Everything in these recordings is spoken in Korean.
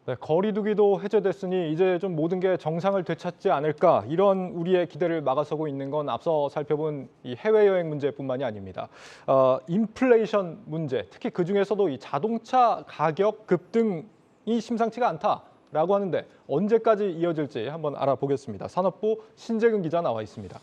네, 거리두기도 해제됐으니 이제 좀 모든 게 정상을 되찾지 않을까 이런 우리의 기대를 막아서고 있는 건 앞서 살펴본 이 해외여행 문제뿐만이 아닙니다. 인플레이션 문제, 특히 그중에서도 이 자동차 가격 급등이 심상치가 않다라고 하는데 언제까지 이어질지 한번 알아보겠습니다. 산업부 신재근 기자 나와 있습니다.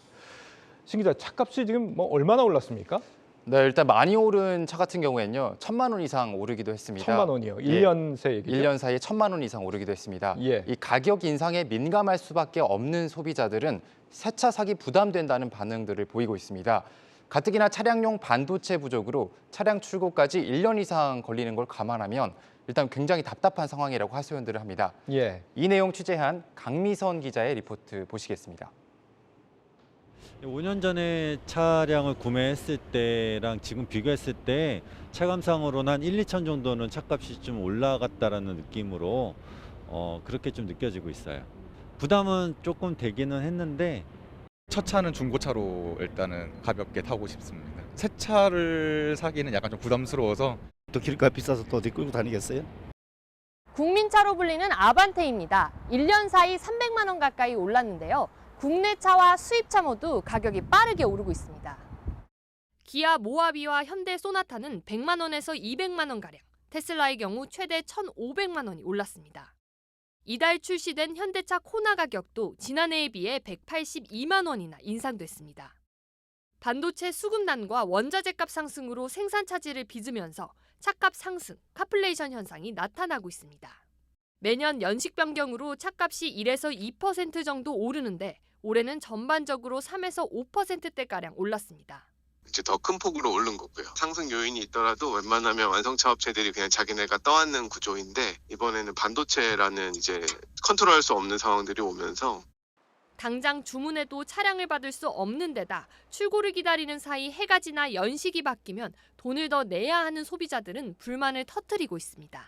신 기자, 차값이 지금 뭐 얼마나 올랐습니까? 네, 일단 많이 오른 차 같은 경우에는요. 1,000만 원 이상 오르기도 했습니다. 1,000만 원이요. 1년 새 얘기죠? 1년 사이에 1,000만 원 이상 오르기도 했습니다. 예. 이 가격 인상에 민감할 수밖에 없는 소비자들은 새 차 사기 부담된다는 반응들을 보이고 있습니다. 가뜩이나 차량용 반도체 부족으로 차량 출고까지 1년 이상 걸리는 걸 감안하면 일단 굉장히 답답한 상황이라고 하소연들을 합니다. 예. 이 내용 취재한 강미선 기자의 리포트 보시겠습니다. 5년 전에 차량을 구매했을 때랑 지금 비교했을 때 차감상으로는 한 1, 2천 정도는 차값이 좀 올라갔다라는 느낌으로 그렇게 좀 느껴지고 있어요. 부담은 조금 되기는 했는데 첫 차는 중고차로 일단은 가볍게 타고 싶습니다. 새 차를 사기는 약간 좀 부담스러워서 또 길가 비싸서 또 어디 끌고 다니겠어요? 국민차로 불리는 아반떼입니다. 1년 사이 300만 원 가까이 올랐는데요. 국내차와 수입차 모두 가격이 빠르게 오르고 있습니다. 기아 모하비와 현대 소나타는 100만 원에서 200만 원 가량, 테슬라의 경우 최대 1,500만 원이 올랐습니다. 이달 출시된 현대차 코나 가격도 지난해에 비해 182만 원이나 인상됐습니다. 반도체 수급난과 원자재 값 상승으로 생산 차질을 빚으면서 차값 상승, 카플레이션 현상이 나타나고 있습니다. 매년 연식 변경으로 차값이 1에서 2% 정도 오르는데 올해는 전반적으로 3에서 5%대가량 올랐습니다. 이제 더 큰 폭으로 오른 거고요. 상승 요인이 있더라도 웬만하면 완성차 업체들이 그냥 자기네가 떠안는 구조인데 이번에는 반도체라는 이제 컨트롤할 수 없는 상황들이 오면서 당장 주문해도 차량을 받을 수 없는 데다 출고를 기다리는 사이 해가 지나 연식이 바뀌면 돈을 더 내야 하는 소비자들은 불만을 터뜨리고 있습니다.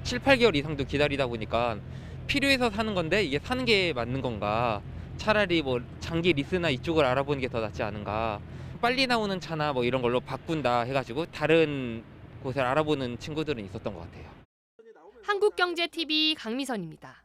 7, 8개월 이상도 기다리다 보니까 필요해서 사는 건데 이게 사는 게 맞는 건가? 차라리 뭐 장기 리스나 이쪽을 알아보는 게 더 낫지 않은가? 빨리 나오는 차나 뭐 이런 걸로 바꾼다 해가지고 다른 곳을 알아보는 친구들은 있었던 것 같아요. 한국경제TV 강미선입니다.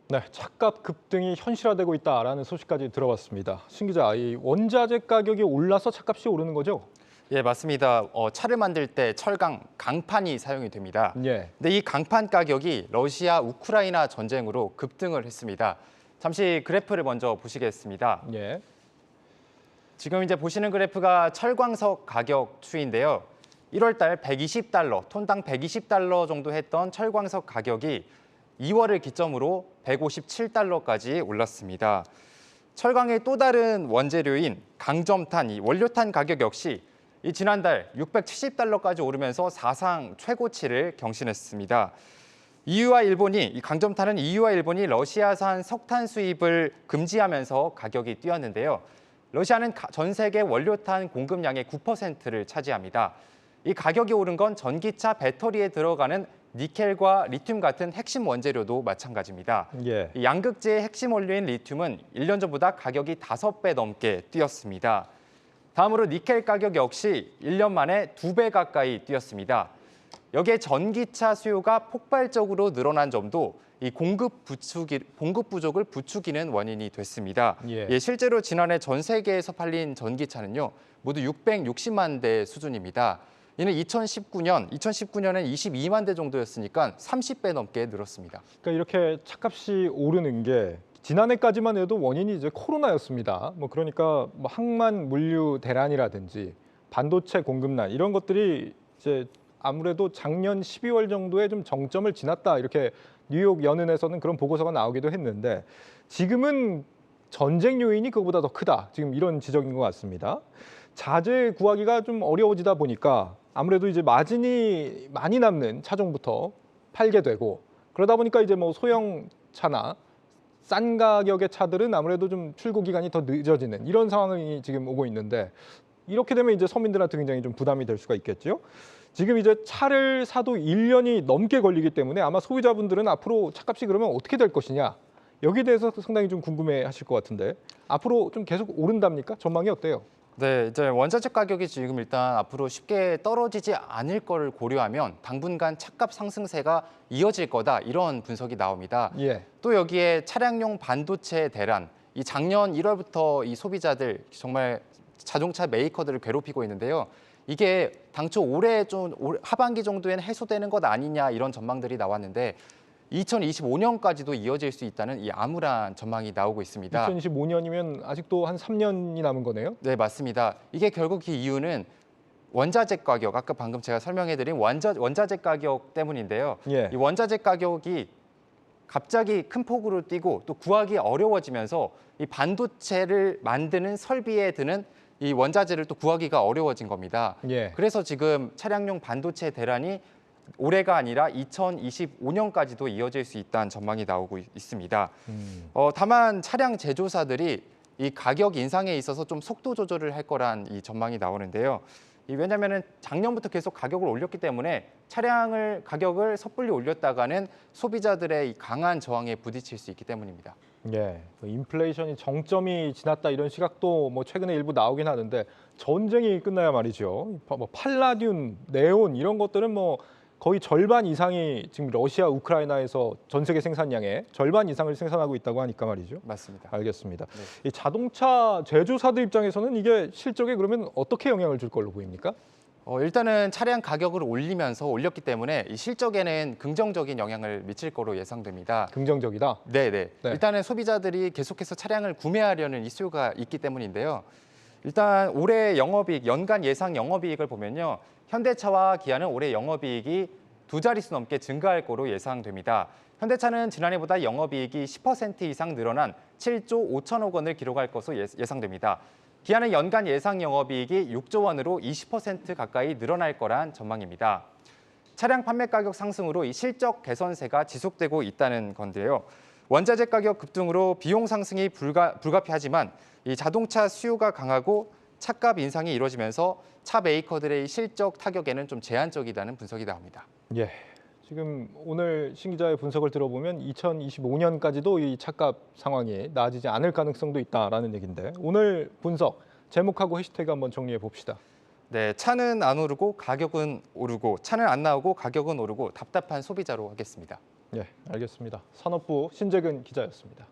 네, 차값 급등이 현실화되고 있다라는 소식까지 들어봤습니다. 신 기자, 이 원자재 가격이 올라서 차값이 오르는 거죠? 예, 맞습니다. 차를 만들 때 철강, 강판이 사용이 됩니다. 예. 근데 이 강판 가격이 러시아, 우크라이나 전쟁으로 급등을 했습니다. 잠시 그래프를 먼저 보시겠습니다. 예. 지금 이제 보시는 그래프가 철광석 가격 추이인데요. 1월 달 120달러, 톤당 120달러 정도 했던 철광석 가격이 2월을 기점으로 157달러까지 올랐습니다. 철강의 또 다른 원재료인 강점탄, 이 원료탄 가격 역시 이 지난달 670달러까지 오르면서 사상 최고치를 경신했습니다. 이 강점탄은 EU와 일본이 러시아산 석탄 수입을 금지하면서 가격이 뛰었는데요. 러시아는 전 세계 원료탄 공급량의 9%를 차지합니다. 이 가격이 오른 건 전기차 배터리에 들어가는 니켈과 리튬 같은 핵심 원재료도 마찬가지입니다. 예. 이 양극재의 핵심 원료인 리튬은 1년 전보다 가격이 5배 넘게 뛰었습니다. 다음으로 니켈 가격 역시 1년 만에 2배 가까이 뛰었습니다. 여기에 전기차 수요가 폭발적으로 늘어난 점도 이 공급 부족을 부추기는 원인이 됐습니다. 예. 실제로 지난해 전 세계에서 팔린 전기차는요, 모두 660만 대 수준입니다. 이는 2019년엔 22만 대 정도였으니까 30배 넘게 늘었습니다. 그러니까 이렇게 차값이 오르는 게 지난해까지만 해도 원인이 이제 코로나였습니다. 그러니까 항만 물류 대란이라든지 반도체 공급난 이런 것들이 이제 아무래도 작년 12월 정도에 좀 정점을 지났다 이렇게 뉴욕 연은에서는 그런 보고서가 나오기도 했는데 지금은 전쟁 요인이 그거보다 더 크다. 지금 이런 지적인 것 같습니다. 자재 구하기가 좀 어려워지다 보니까 아무래도 이제 마진이 많이 남는 차종부터 팔게 되고 그러다 보니까 이제 소형 차나 싼 가격의 차들은 아무래도 좀 출고 기간이 더 늦어지는 이런 상황이 지금 오고 있는데 이렇게 되면 이제 서민들한테 굉장히 좀 부담이 될 수가 있겠죠. 지금 이제 차를 사도 1년이 넘게 걸리기 때문에 아마 소비자분들은 앞으로 차값이 그러면 어떻게 될 것이냐 여기에 대해서 상당히 좀 궁금해하실 것 같은데 앞으로 좀 계속 오른답니까? 전망이 어때요? 네, 이제 원자재 가격이 지금 일단 앞으로 쉽게 떨어지지 않을 거를 고려하면 당분간 차값 상승세가 이어질 거다 이런 분석이 나옵니다. 예. 또 여기에 차량용 반도체 대란, 이 작년 1월부터 이 소비자들 정말 자동차 메이커들을 괴롭히고 있는데요. 이게 당초 올해 하반기 정도에는 해소되는 것 아니냐 이런 전망들이 나왔는데 2025년까지도 이어질 수 있다는 이 암울한 전망이 나오고 있습니다. 2025년이면 아직도 한 3년이 남은 거네요. 네, 맞습니다. 이게 결국 이 이유는 원자재 가격, 아까 방금 제가 설명해드린 원자재 가격 때문인데요. 예. 이 원자재 가격이 갑자기 큰 폭으로 뛰고 또 구하기 어려워지면서 이 반도체를 만드는 설비에 드는 이 원자재를 또 구하기가 어려워진 겁니다. 예. 그래서 지금 차량용 반도체 대란이 올해가 아니라 2025년까지도 이어질 수 있다는 전망이 나오고 있습니다. 다만 차량 제조사들이 이 가격 인상에 있어서 좀 속도 조절을 할 거란 이 전망이 나오는데요. 왜냐하면 작년부터 계속 가격을 올렸기 때문에 차량을 가격을 섣불리 올렸다가는 소비자들의 이 강한 저항에 부딪힐 수 있기 때문입니다. 예, 인플레이션이 정점이 지났다 이런 시각도 뭐 최근에 일부 나오긴 하는데 전쟁이 끝나야 말이죠. 뭐 팔라듐, 네온 이런 것들은 뭐 거의 절반 이상이 지금 러시아, 우크라이나에서 전 세계 생산량의 절반 이상을 생산하고 있다고 하니까 말이죠. 맞습니다. 알겠습니다. 네. 이 자동차 제조사들 입장에서는 이게 실적에 그러면 어떻게 영향을 줄 걸로 보입니까? 일단은 차량 가격을 올렸기 때문에 이 실적에는 긍정적인 영향을 미칠 거로 예상됩니다. 긍정적이다. 네네. 네. 일단은 소비자들이 계속해서 차량을 구매하려는 이 수요가 있기 때문인데요. 일단 올해 영업이익, 연간 예상 영업이익을 보면요. 현대차와 기아는 올해 영업이익이 2자릿수 넘게 증가할 거로 예상됩니다. 현대차는 지난해보다 영업이익이 10% 이상 늘어난 7조 5천억 원을 기록할 것으로 예상됩니다. 기아는 연간 예상 영업이익이 6조 원으로 20% 가까이 늘어날 거란 전망입니다. 차량 판매 가격 상승으로 이 실적 개선세가 지속되고 있다는 건데요. 원자재 가격 급등으로 비용 상승이 불가피하지만 이 자동차 수요가 강하고 차값 인상이 이루어지면서 차 메이커들의 실적 타격에는 좀 제한적이라는 분석이 나옵니다. 예. 지금 오늘 신 기자의 분석을 들어보면 2025년까지도 이 차값 상황이 나아지지 않을 가능성도 있다라는 얘기인데 오늘 분석 제목하고 해시태그 한번 정리해 봅시다. 네, 차는 안 오르고 가격은 오르고 차는 안 나오고 가격은 오르고 답답한 소비자로 하겠습니다. 예, 알겠습니다. 산업부 신재근 기자였습니다.